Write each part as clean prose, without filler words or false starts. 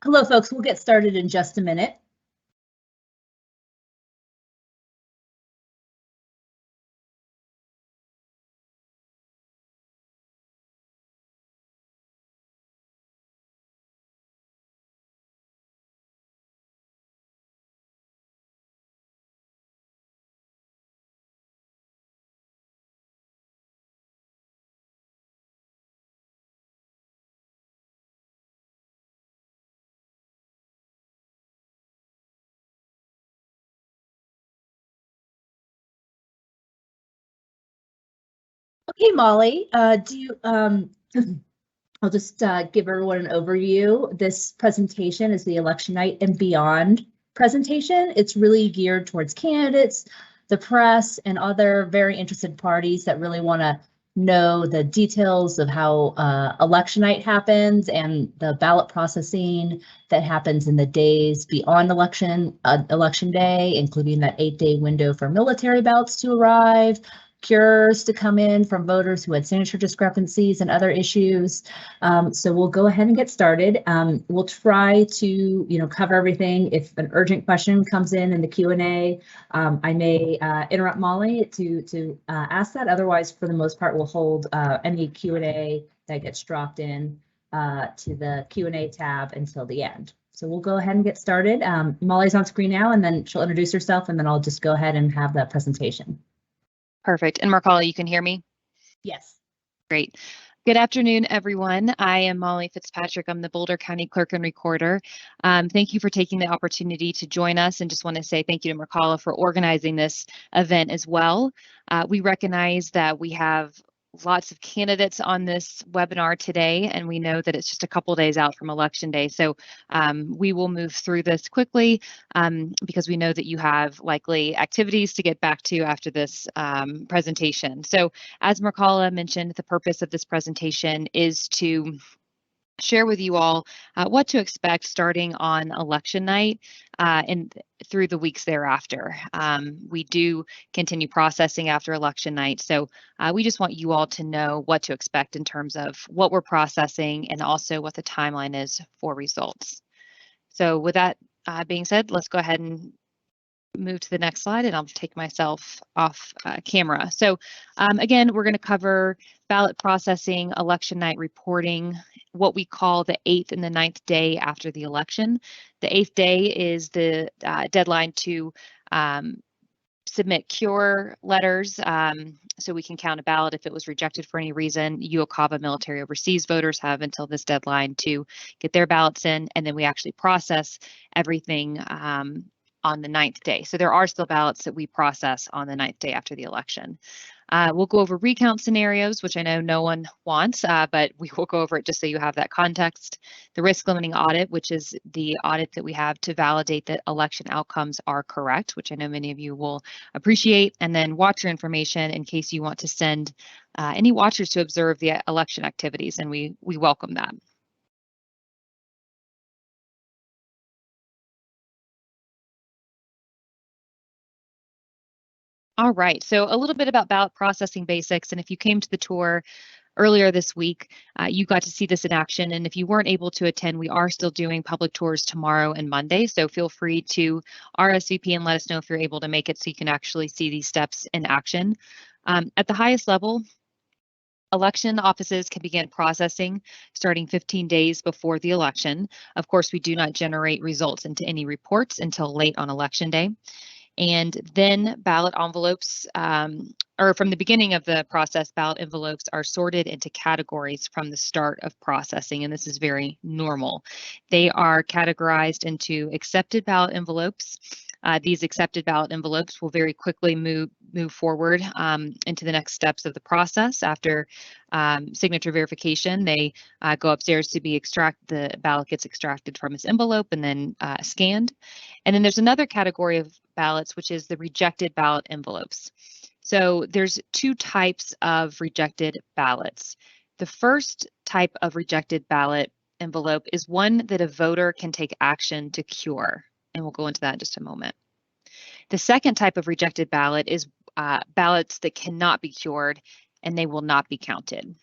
Hello, folks. We'll get started in just a minute. Okay, Molly, I'll just give everyone an overview. This presentation is the election night and beyond presentation. It's really geared towards candidates, the press, and other very interested parties that really want to know the details of how election night happens and the ballot processing that happens in the days beyond election day, including that 8-day window for military ballots to arrive, cures to come in from voters who had signature discrepancies and other issues. So we'll go ahead and get started. We'll try to, cover everything. If an urgent question comes in the Q&A, I may interrupt Molly to ask that. Otherwise, for the most part, we'll hold any Q&A that gets dropped in to the Q&A tab until the end. So we'll go ahead and get started. Molly's on screen now, and then she'll introduce herself, and then I'll just go ahead and have the presentation. Perfect. And Marcella, you can hear me? Yes. Great. Good afternoon, everyone. I am Molly Fitzpatrick. I'm the Boulder County Clerk and Recorder. Thank you for taking the opportunity to join us, and just want to say thank you to Marcella for organizing this event as well. We recognize that we have lots of candidates on this webinar today, and we know that it's just a couple days out from Election Day. So we will move through this quickly because we know that you have likely activities to get back to after this presentation. So as Marcella mentioned, the purpose of this presentation is to share with you all what to expect starting on election night and through the weeks thereafter. We do continue processing after election night, so we just want you all to know what to expect in terms of what we're processing and also what the timeline is for results. So with that being said, let's go ahead and move to the next slide, and I'll take myself off camera. So again, we're going to cover ballot processing, election night reporting, what we call the 8th and the 9th day after the election. The 8th day is the deadline to submit cure letters so we can count a ballot if it was rejected for any reason. UOCAVA military overseas voters have until this deadline to get their ballots in, and then we actually process everything on the 9th day. So there are still ballots that we process on the 9th day after the election. We'll go over recount scenarios, which I know no one wants, but we will go over it just so you have that context. The risk limiting audit, which is the audit that we have to validate that election outcomes are correct, which I know many of you will appreciate. And then watcher information in case you want to send any watchers to observe the election activities, and we welcome that. All right, so a little bit about ballot processing basics, and if you came to the tour earlier this week, you got to see this in action, and if you weren't able to attend, we are still doing public tours tomorrow and Monday, so feel free to RSVP and let us know if you're able to make it so you can actually see these steps in action. At the highest level, election offices can begin processing starting 15 days before the election. Of course, we do not generate results into any reports until late on Election Day. And then ballot envelopes, or from the beginning of the process, ballot envelopes are sorted into categories from the start of processing, and this is very normal. They are categorized into accepted ballot envelopes. These accepted ballot envelopes will very quickly move forward into the next steps of the process. After signature verification, they go upstairs to be extracted. The ballot gets extracted from its envelope and then scanned. And then there's another category of ballots, which is the rejected ballot envelopes. So there's two types of rejected ballots. The first type of rejected ballot envelope is one that a voter can take action to cure, and we'll go into that in just a moment. The second type of rejected ballot is ballots that cannot be cured, and they will not be counted.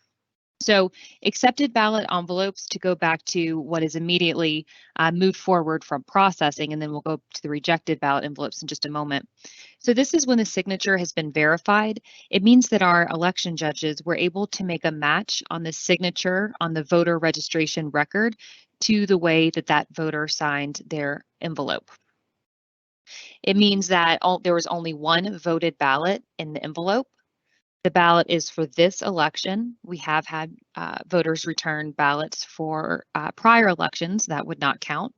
So accepted ballot envelopes, to go back to what is immediately moved forward from processing, and then we'll go to the rejected ballot envelopes in just a moment. So this is when the signature has been verified. It means that our election judges were able to make a match on the signature on the voter registration record to the way that that voter signed their envelope. It means that there was only one voted ballot in the envelope. The ballot is for this election. We have had voters return ballots for prior elections. That would not count.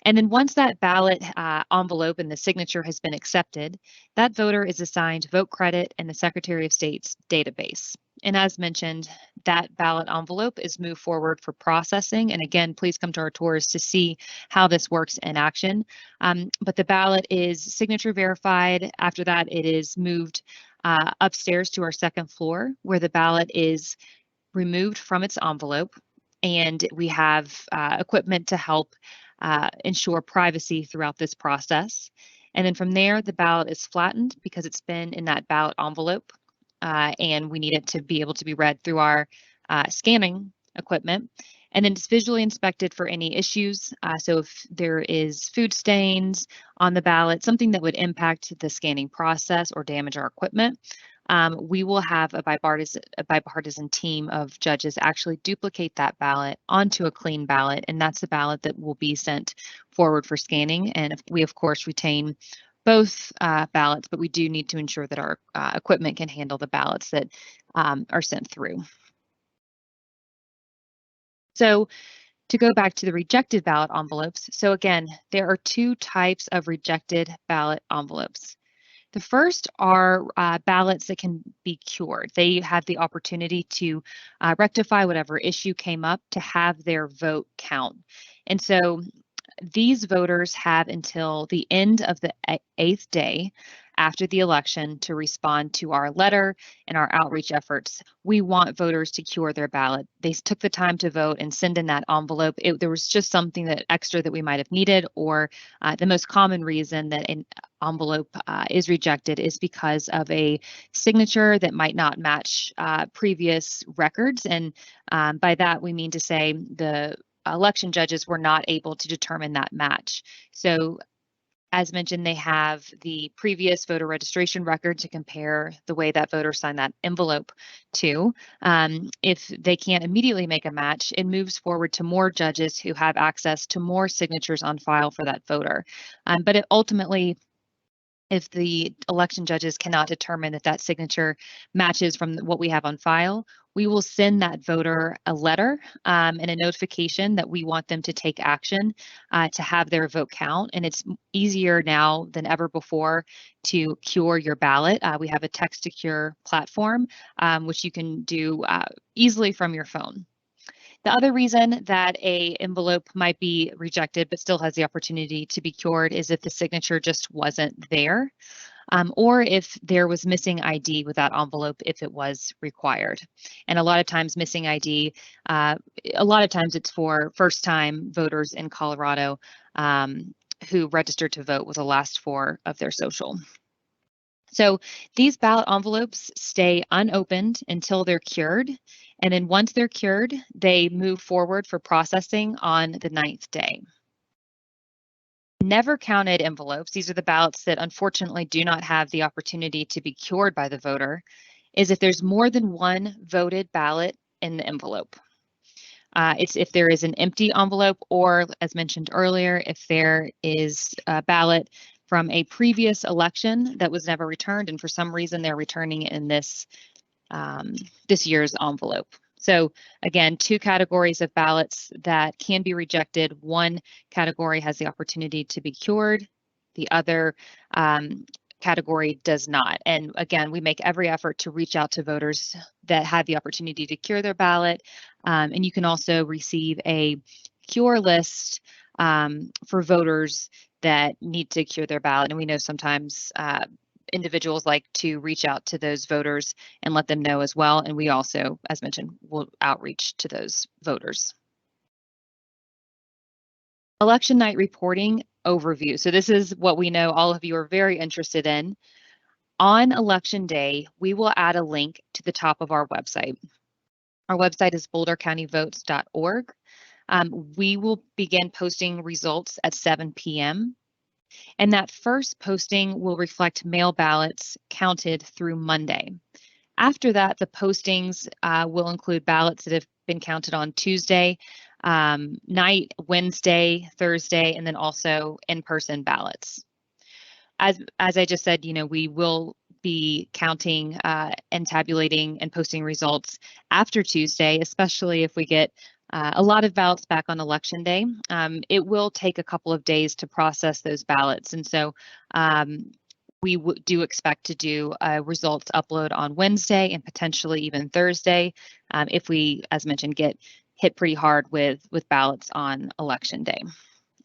And then once that ballot envelope and the signature has been accepted, that voter is assigned vote credit in the Secretary of State's database. And as mentioned, that ballot envelope is moved forward for processing. And again, please come to our tours to see how this works in action. But the ballot is signature verified. After that, it is moved upstairs to our second floor, where the ballot is removed from its envelope. And we have equipment to help ensure privacy throughout this process. And then from there, the ballot is flattened because it's been in that ballot envelope, and we need it to be able to be read through our scanning equipment. And then it's visually inspected for any issues. So if there is food stains on the ballot, something that would impact the scanning process or damage our equipment, we will have a bipartisan team of judges actually duplicate that ballot onto a clean ballot, and that's the ballot that will be sent forward for scanning. And we, of course, retain both ballots, but we do need to ensure that our equipment can handle the ballots that are sent through. So to go back to the rejected ballot envelopes, so again, there are two types of rejected ballot envelopes. The first are ballots that can be cured. They have the opportunity to rectify whatever issue came up to have their vote count. And so these voters have until the end of the 8th day after the election to respond to our letter and our outreach efforts. We want voters to cure their ballot. They took the time to vote and send in that envelope. There was just something that extra that we might have needed, or the most common reason that an envelope is rejected is because of a signature that might not match previous records. And by that, we mean to say the election judges were not able to determine that match. So as mentioned, they have the previous voter registration record to compare the way that voter signed that envelope to. If they can't immediately make a match, it moves forward to more judges who have access to more signatures on file for that voter. But it ultimately, if the election judges cannot determine that that signature matches from what we have on file, we will send that voter a letter and a notification that we want them to take action to have their vote count. And it's easier now than ever before to cure your ballot. We have a text to cure platform, which you can do easily from your phone. The other reason that a envelope might be rejected but still has the opportunity to be cured is if the signature just wasn't there, or if there was missing ID with that envelope if it was required. And a lot of times missing ID, a lot of times it's for first-time voters in Colorado who registered to vote with the last four of their social. So these ballot envelopes stay unopened until they're cured. And then once they're cured, they move forward for processing on the 9th day. Never counted envelopes, these are the ballots that unfortunately do not have the opportunity to be cured by the voter, is if there's more than one voted ballot in the envelope. It's if there is an empty envelope, or as mentioned earlier, if there is a ballot from a previous election that was never returned, and for some reason they're returning it in this year's envelope. So again, two categories of ballots that can be rejected. One category has the opportunity to be cured. The other category does not. And again, we make every effort to reach out to voters that have the opportunity to cure their ballot. And you can also receive a cure list for voters that need to cure their ballot. And we know sometimes individuals like to reach out to those voters and let them know as well. And we also, as mentioned, will outreach to those voters. Election night reporting overview. So this is what we know all of you are very interested in. On election day, we will add a link to the top of our website. Our website is bouldercountyvotes.org. We will begin posting results at 7 p.m. And that first posting will reflect mail ballots counted through Monday. After that, the postings will include ballots that have been counted on Tuesday night, Wednesday, Thursday, and then also in-person ballots. As I just said, we will be counting and tabulating and posting results after Tuesday, especially if we get a lot of ballots back on election day. It will take a couple of days to process those ballots. And so we do expect to do a results upload on Wednesday and potentially even Thursday if we, as mentioned, get hit pretty hard with ballots on election day.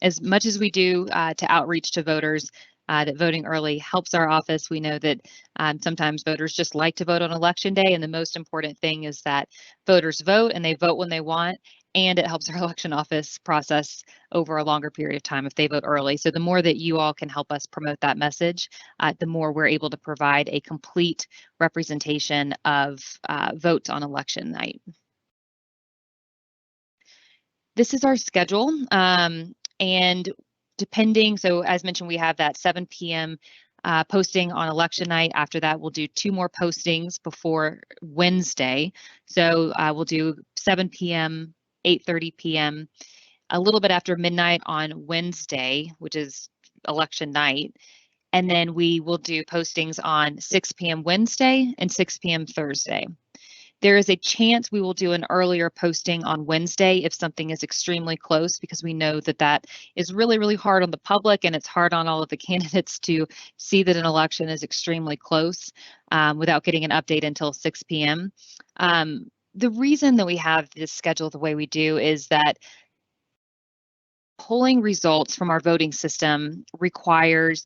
As much as we do to outreach to voters, that voting early helps our office. We know that sometimes voters just like to vote on election day, and the most important thing is that voters vote and they vote when they want, and it helps our election office process over a longer period of time if they vote early. So the more that you all can help us promote that message, the more we're able to provide a complete representation of votes on election night. This is our schedule. And depending, so as mentioned, we have that 7 p.m. Posting on election night. After that, we'll do 2 more postings before Wednesday. So we'll do 7 p.m., 8:30 p.m., a little bit after midnight on Wednesday, which is election night. And then we will do postings on 6 p.m. Wednesday and 6 p.m. Thursday. There is a chance we will do an earlier posting on Wednesday if something is extremely close, because we know that that is really, really hard on the public, and it's hard on all of the candidates to see that an election is extremely close without getting an update until 6 p.m. The reason that we have this schedule the way we do is that pulling results from our voting system requires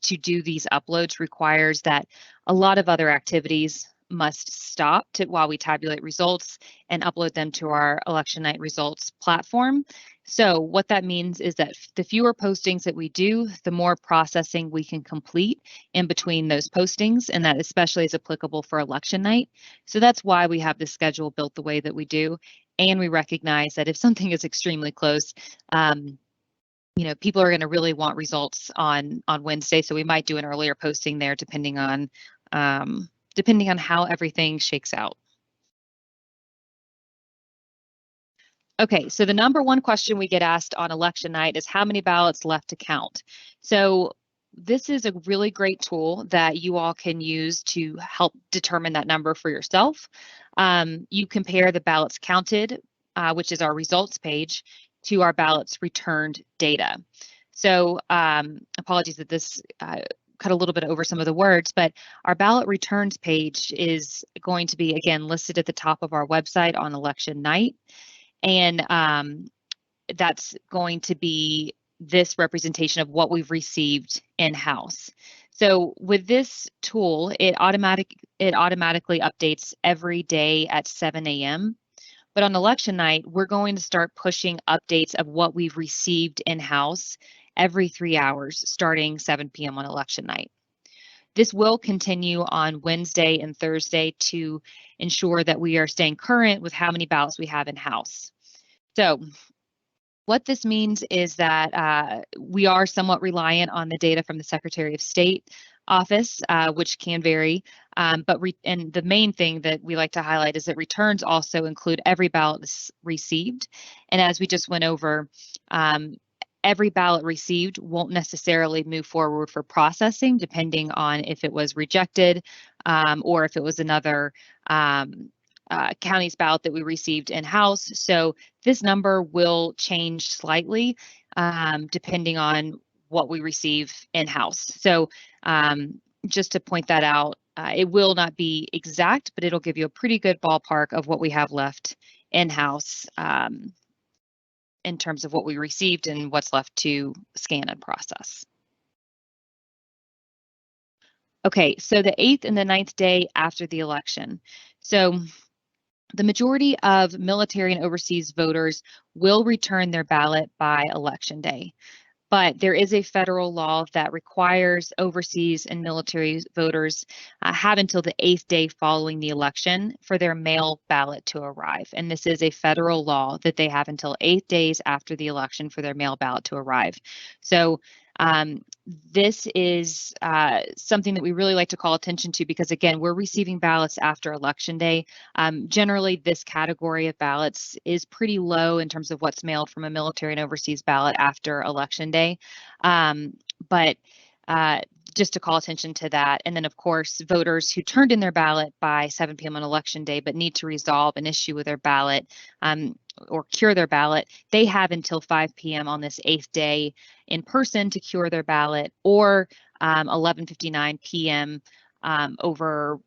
that a lot of other activities must stop while we tabulate results and upload them to our election night results platform. So what that means is that the fewer postings that we do, the more processing we can complete in between those postings, and that especially is applicable for election night. So that's why we have the schedule built the way that we do. And we recognize that if something is extremely close, people are going to really want results on Wednesday. So we might do an earlier posting there depending on how everything shakes out. Okay, so the number one question we get asked on election night is how many ballots left to count. So this is a really great tool that you all can use to help determine that number for yourself. You compare the ballots counted, which is our results page, to our ballots returned data. So apologies that this cut a little bit over some of the words, but our ballot returns page is going to be, again, listed at the top of our website on election night. And that's going to be this representation of what we've received in-house. So with this tool, it automatically updates every day at 7 a.m. But on election night, we're going to start pushing updates of what we've received in-house every 3 hours, starting 7 p.m. on election night. This will continue on Wednesday and Thursday to ensure that we are staying current with how many ballots we have in-house. So what this means is that we are somewhat reliant on the data from the Secretary of State office, which can vary. And the main thing that we like to highlight is that returns also include every ballot that's received. And as we just went over, every ballot received won't necessarily move forward for processing, depending on if it was rejected or if it was another county's ballot that we received in-house. So this number will change slightly depending on what we receive in-house. So just to point that out, it will not be exact, but it'll give you a pretty good ballpark of what we have left in-house in terms of what we received and what's left to scan and process. Okay, so the 8th and the 9th day after the election. So the majority of military and overseas voters will return their ballot by election day. But there is a federal law that requires overseas and military voters have until the 8th day following the election for their mail ballot to arrive. And this is a federal law that they have until 8 days after the election for their mail ballot to arrive. So this is something that we really like to call attention to because, again, we're receiving ballots after Election Day. Generally, this category of ballots is pretty low in terms of what's mailed from a military and overseas ballot after Election Day. But just to call attention to that. And then, of course, voters who turned in their ballot by 7 p.m. on Election Day but need to resolve an issue with their ballot or cure their ballot, they have until 5 p.m. on this 8th day in person to cure their ballot, or 11:59 p.m. Over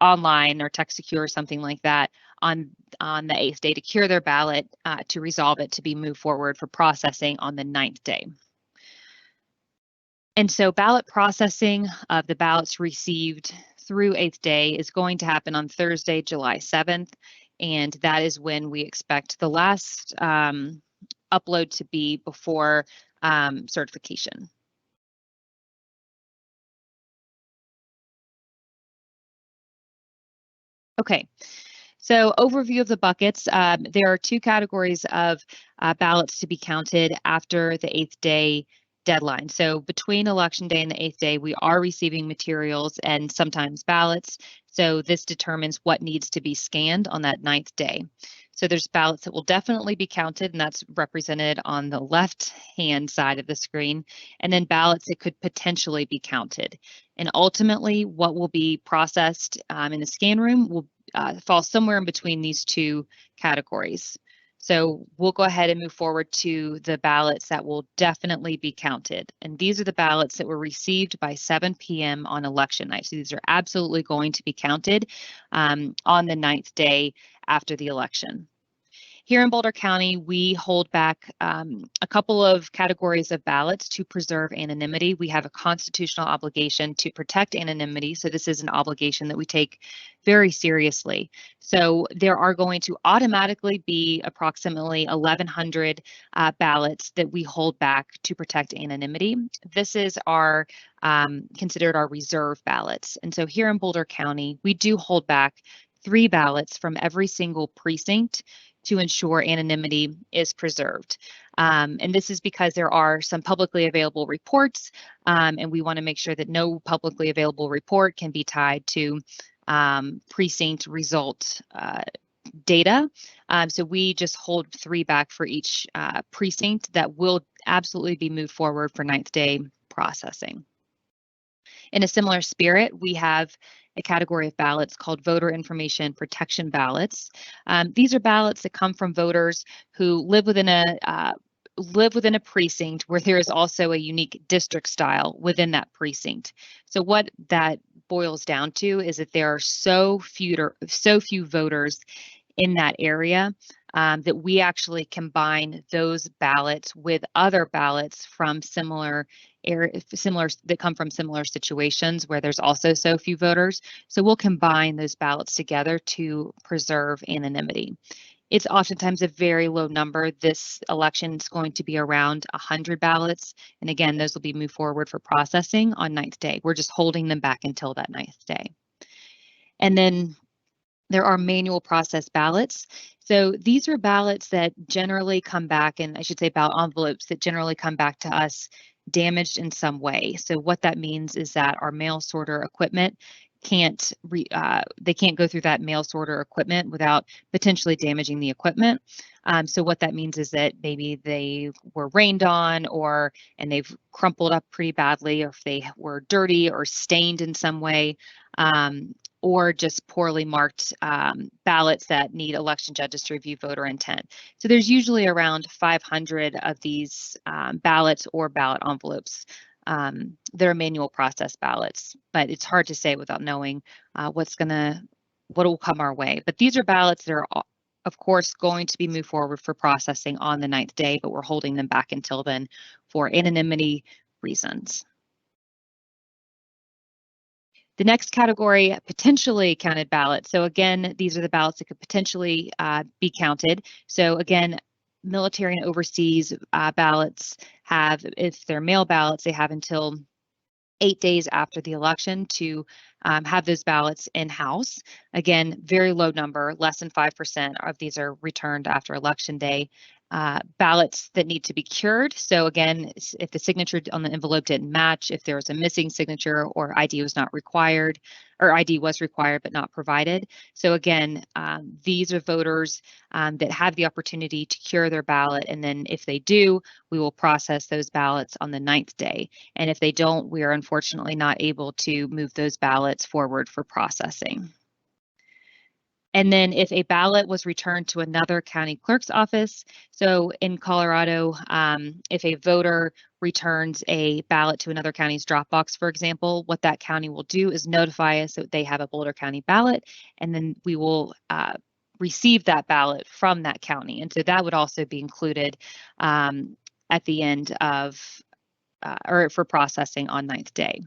online or text secure or something like that on the 8th day to cure their ballot, to resolve it to be moved forward for processing on the 9th day. And so ballot processing of the ballots received through 8th day is going to happen on Thursday, July 7th. And that is when we expect the last upload to be before certification. Okay. So overview of the buckets. There are 2 categories of ballots to be counted after the 8th day deadline. So between Election Day and the 8th day, we are receiving materials and sometimes ballots. So this determines what needs to be scanned on that 9th day. So there's ballots that will definitely be counted, and that's represented on the left-hand side of the screen, and then ballots that could potentially be counted. And ultimately, what will be processed in the scan room will fall somewhere in between these 2 categories. So we'll go ahead and move forward to the ballots that will definitely be counted. And these are the ballots that were received by 7 p.m. on election night. So these are absolutely going to be counted on the 9th day after the election. Here in Boulder County, we hold back a couple of categories of ballots to preserve anonymity. We have a constitutional obligation to protect anonymity, so this is an obligation that we take very seriously. So there are going to automatically be approximately 1,100 ballots that we hold back to protect anonymity. This is our considered our reserve ballots. And so here in Boulder County, we do hold back 3 ballots from every single precinct to ensure anonymity is preserved. And this is because there are some publicly available reports, and we want to make sure that no publicly available report can be tied to precinct result data. So we just hold 3 back for each precinct that will absolutely be moved forward for 9th day processing. In a similar spirit, we have a category of ballots called voter information protection ballots. These are ballots that come from voters who live within a precinct where there is also a unique district style within that precinct. So what that boils down to is that there are so few voters in that area that we actually combine those ballots with other ballots from similar that come from similar situations where there's also so few voters. So we'll combine those ballots together to preserve anonymity. It's oftentimes a very low number. This election is going to be around 100 ballots. And again, those will be moved forward for processing on 9th day. We're just holding them back until that 9th day. And then there are manual process ballots. So these are ballots that generally come back, and I should say ballot envelopes that generally come back to us damaged in some way. So what that means is that our mail sorter equipment can't go through that mail sorter equipment without potentially damaging the equipment. So what that means is that maybe they were rained on and they've crumpled up pretty badly, or if they were dirty or stained in some way, or just poorly marked ballots that need election judges to review voter intent. So there's usually around 500 of these ballots or ballot envelopes that are manual process ballots, but it's hard to say without knowing what will come our way. But these are ballots that are, of course, going to be moved forward for processing on the 9th day, but we're holding them back until then for anonymity reasons. The next category, potentially counted ballots. So again, these are the ballots that could potentially be counted. So again, military and overseas ballots have, if they're mail ballots, they have until 8 days after the election to have those ballots in-house. Again, very low number, less than 5% of these are returned after Election Day. Ballots that need to be cured. So again, if the signature on the envelope didn't match, if there was a missing signature or ID was not required, or ID was required but not provided. So again, these are voters that have the opportunity to cure their ballot. And then if they do, we will process those ballots on the 9th day. And if they don't, we are unfortunately not able to move those ballots forward for processing. And then if a ballot was returned to another county clerk's office, so in Colorado, if a voter returns a ballot to another county's drop box, for example, what that county will do is notify us that they have a Boulder County ballot, and then we will receive that ballot from that county. And so that would also be included at the end of, or for processing on 9th day.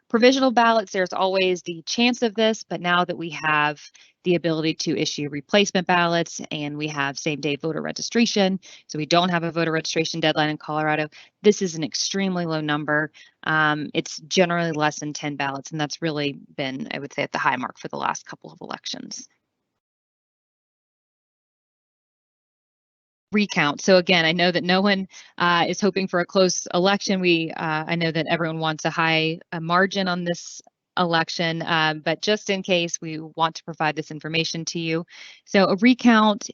Provisional ballots, there's always the chance of this, but now that we have the ability to issue replacement ballots and we have same-day voter registration, so we don't have a voter registration deadline in Colorado, this is an extremely low number. It's generally less than 10 ballots, and that's really been, I would say, at the high mark for the last couple of elections. Recount. So again, I know that no one is hoping for a close election. I know that everyone wants a high margin on this election, but just in case, we want to provide this information to you. So a recount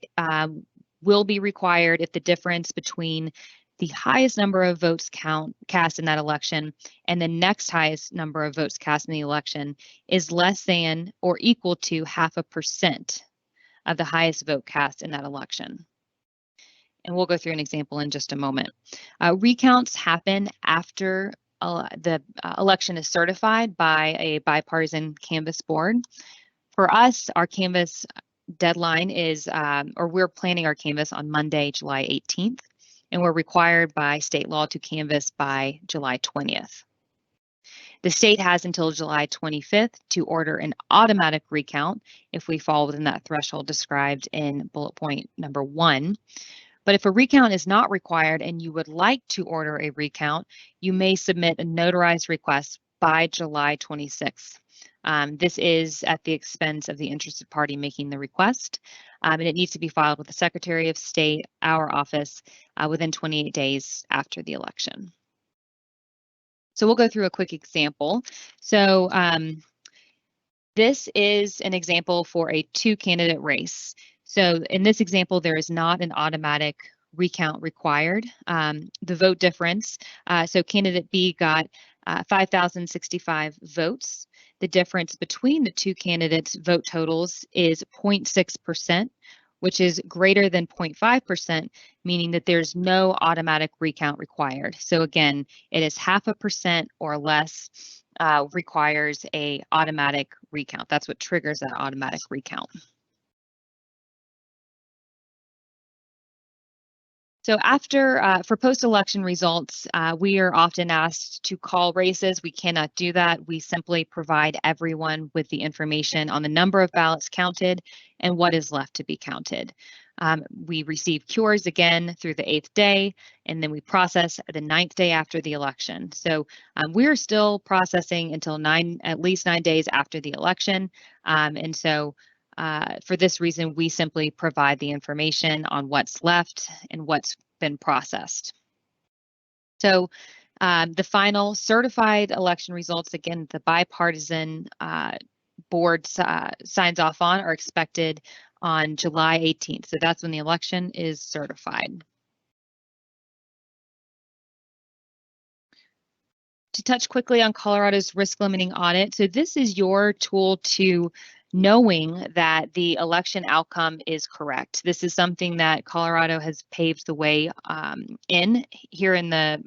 will be required if the difference between the highest number of votes cast in that election and the next highest number of votes cast in the election is less than or equal to 0.5% of the highest vote cast in that election. And we'll go through an example in just a moment. Recounts happen after the election is certified by a bipartisan canvass board. For us, our canvass deadline is, or we're planning our canvass on Monday, July 18th, and we're required by state law to canvass by July 20th. The state has until July 25th to order an automatic recount if we fall within that threshold described in bullet point number 1. But if a recount is not required and you would like to order a recount, you may submit a notarized request by July 26th. This is at the expense of the interested party making the request, and it needs to be filed with the Secretary of State, our office, within 28 days after the election. So we'll go through a quick example. So this is an example for a 2-candidate race. So in this example, there is not an automatic recount required. The vote difference, so candidate B got 5,065 votes. The difference between the 2 candidates' vote totals is 0.6%, which is greater than 0.5%, meaning that there's no automatic recount required. So again, it is 0.5% or less requires a automatic recount. That's what triggers that automatic recount. So after, for post-election results, we are often asked to call races. We cannot do that. We simply provide everyone with the information on the number of ballots counted and what is left to be counted. We receive cures again through the 8th day, and then we process the 9th day after the election. So we're still processing until at least 9 days after the election. And so for this reason, we simply provide the information on what's left and what's been processed. So the final certified election results, again, the bipartisan board signs off on, are expected on July 18th. So that's when the election is certified. To touch quickly on Colorado's risk limiting audit. So this is your tool to knowing that the election outcome is correct. This is something that Colorado has paved the way here in the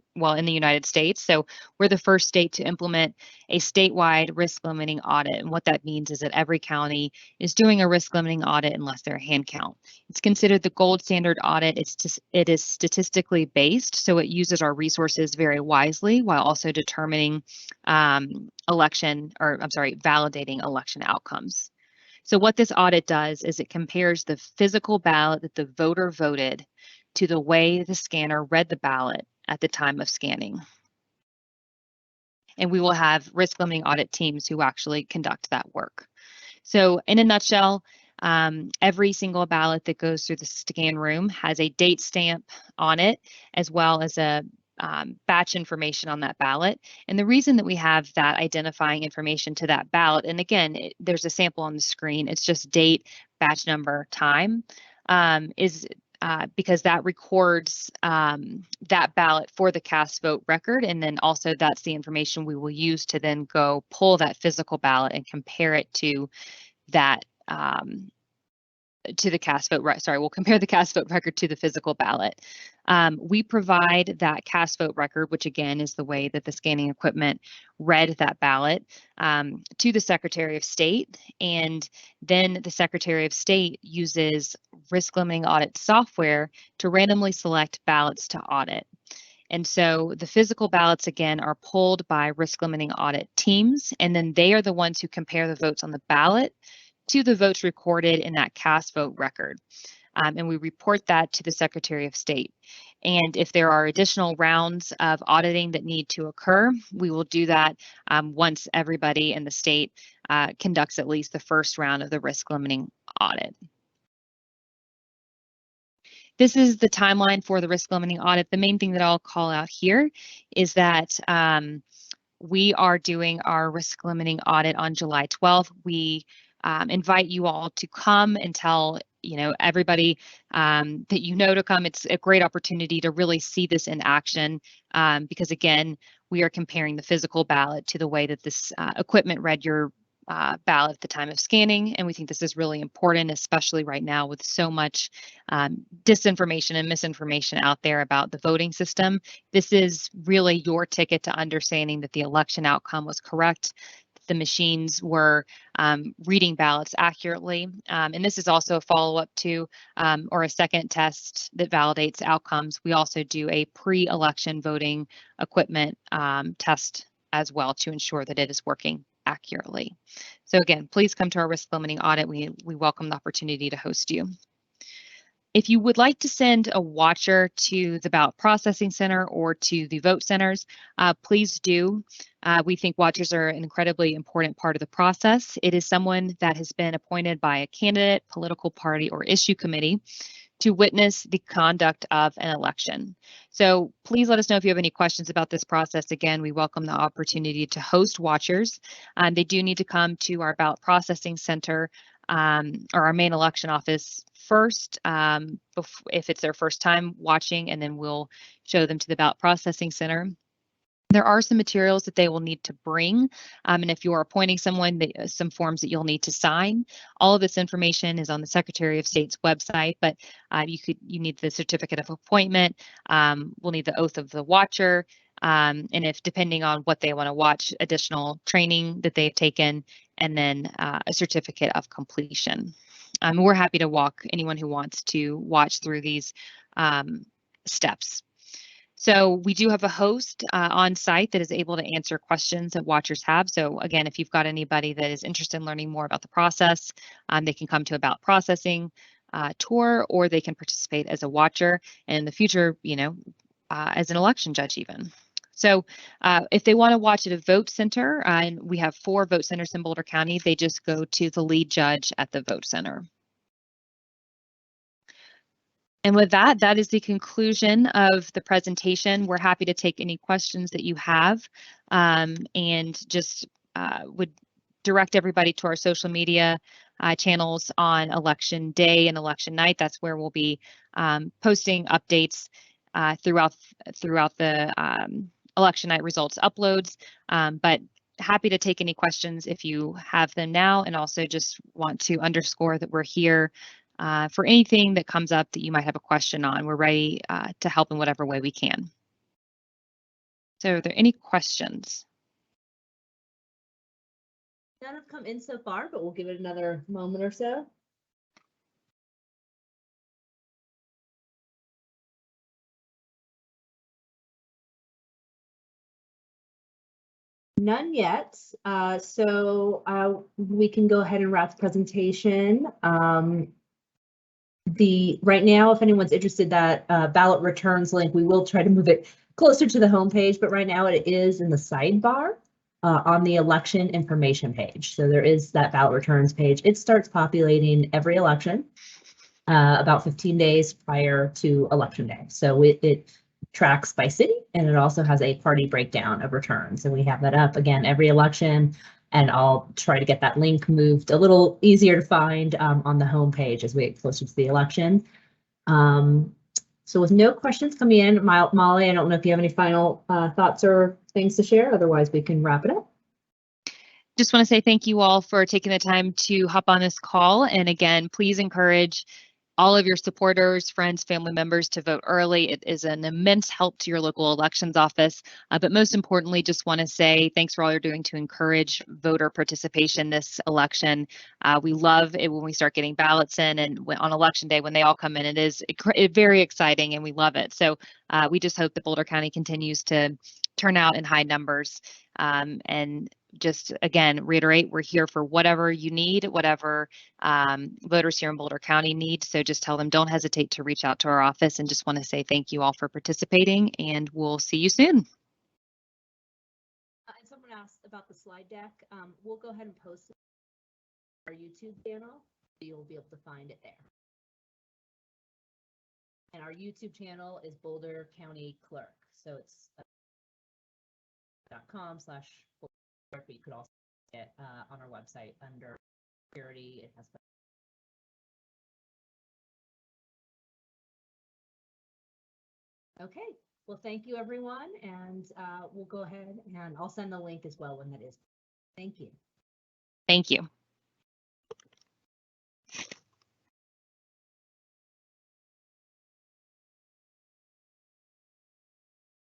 United States. So we're the first state to implement a statewide risk limiting audit. And what that means is that every county is doing a risk limiting audit unless they're a hand count. It's considered the gold standard audit. It is statistically based, so it uses our resources very wisely while also determining validating election outcomes. So what this audit does is it compares the physical ballot that the voter voted to the way the scanner read the ballot at the time of scanning. And we will have risk limiting audit teams who actually conduct that work. So in a nutshell, every single ballot that goes through the scan room has a date stamp on it, as well as a batch information on that ballot. And the reason that we have that identifying information to that ballot, and again, there's a sample on the screen, it's just date, batch number, time, is because that records that ballot for the cast vote record. And then also that's the information we will use to then go pull that physical ballot and compare it to that to the cast vote, sorry, we'll compare the cast vote record to the physical ballot. We provide that cast vote record, which again is the way that the scanning equipment read that ballot, to the Secretary of State. And then the Secretary of State uses risk limiting audit software to randomly select ballots to audit. And so the physical ballots, again, are pulled by risk limiting audit teams, and then they are the ones who compare the votes on the ballot to the votes recorded in that cast vote record. And we report that to the Secretary of State. And if there are additional rounds of auditing that need to occur, we will do that once everybody in the state conducts at least the first round of the risk limiting audit. This is the timeline for the risk limiting audit. The main thing that I'll call out here is that we are doing our risk limiting audit on July 12th. We invite you all to come and tell everybody that to come. It's a great opportunity to really see this in action because again, we are comparing the physical ballot to the way that this equipment read your ballot at the time of scanning. And we think this is really important, especially right now with so much disinformation and misinformation out there about the voting system. This is really your ticket to understanding that the election outcome was correct. The machines were reading ballots accurately. And this is also a follow-up to or a second test that validates outcomes. We also do a pre-election voting equipment test as well to ensure that it is working accurately. So again, please come to our risk limiting audit. We welcome the opportunity to host you. If you would like to send a watcher to the ballot processing center or to the vote centers, please do. We think watchers are an incredibly important part of the process. It is someone that has been appointed by a candidate, political party, or issue committee to witness the conduct of an election. So please let us know if you have any questions about this process. Again, we welcome the opportunity to host watchers. They do need to come to our ballot processing center or our main election office first, if it's their first time watching, and then we'll show them to the ballot processing center. There are some materials that they will need to bring, and if you are appointing someone, some forms that you'll need to sign. All of this information is on the Secretary of State's website, but you need the certificate of appointment. We'll need the oath of the watcher, and if depending on what they want to watch, additional training that they've taken, and then a certificate of completion. We're happy to walk anyone who wants to watch through these steps. So we do have a host on site that is able to answer questions that watchers have. So again, if you've got anybody that is interested in learning more about the process, they can come to a ballot processing tour, or they can participate as a watcher, and in the future, as an election judge even. So if they want to watch at a vote center, and we have 4 vote centers in Boulder County, they just go to the lead judge at the vote center. And with that, that is the conclusion of the presentation. We're happy to take any questions that you have, and just would direct everybody to our social media channels on election day and election night. That's where we'll be posting updates throughout the election night results uploads. But happy to take any questions if you have them now, and also just want to underscore that we're here for anything that comes up that you might have a question on. We're ready to help in whatever way we can. So are there any questions? None have come in so far, but we'll give it another moment or so. None yet. So we can go ahead and wrap the presentation. right now, if anyone's interested, that ballot returns link, we will try to move it closer to the homepage, but right now it is in the sidebar on the election information page. So there is that ballot returns page. It starts populating every election about 15 days prior to election day. So it tracks by city, and it also has a party breakdown of returns. And we have that up again every election. And I'll try to get that link moved a little easier to find on the homepage as we get closer to the election. So with no questions coming in, Molly, I don't know if you have any final thoughts or things to share. Otherwise, we can wrap it up. Just want to say thank you all for taking the time to hop on this call. And again, please encourage all of your supporters, friends, family members to vote early. It is an immense help to your local elections office. But most importantly, just want to say thanks for all you're doing to encourage voter participation this election. We love it when we start getting ballots in, and on election day when they all come in, it is very exciting and we love it. So we just hope that Boulder County continues to turn out in high numbers. And just again, reiterate, we're here for whatever you need, whatever voters here in Boulder County need. So just tell them, don't hesitate to reach out to our office, and just want to say thank you all for participating, and we'll see you soon. And someone asked about the slide deck. We'll go ahead and post it on our YouTube channel. So you'll be able to find it there. And our YouTube channel is Boulder County Clerk. So it's .com/Boulder. But you could also get on our website under security. It has. Okay, well, thank you, everyone, and we'll go ahead and I'll send the link as well when that is. Thank you. Thank you.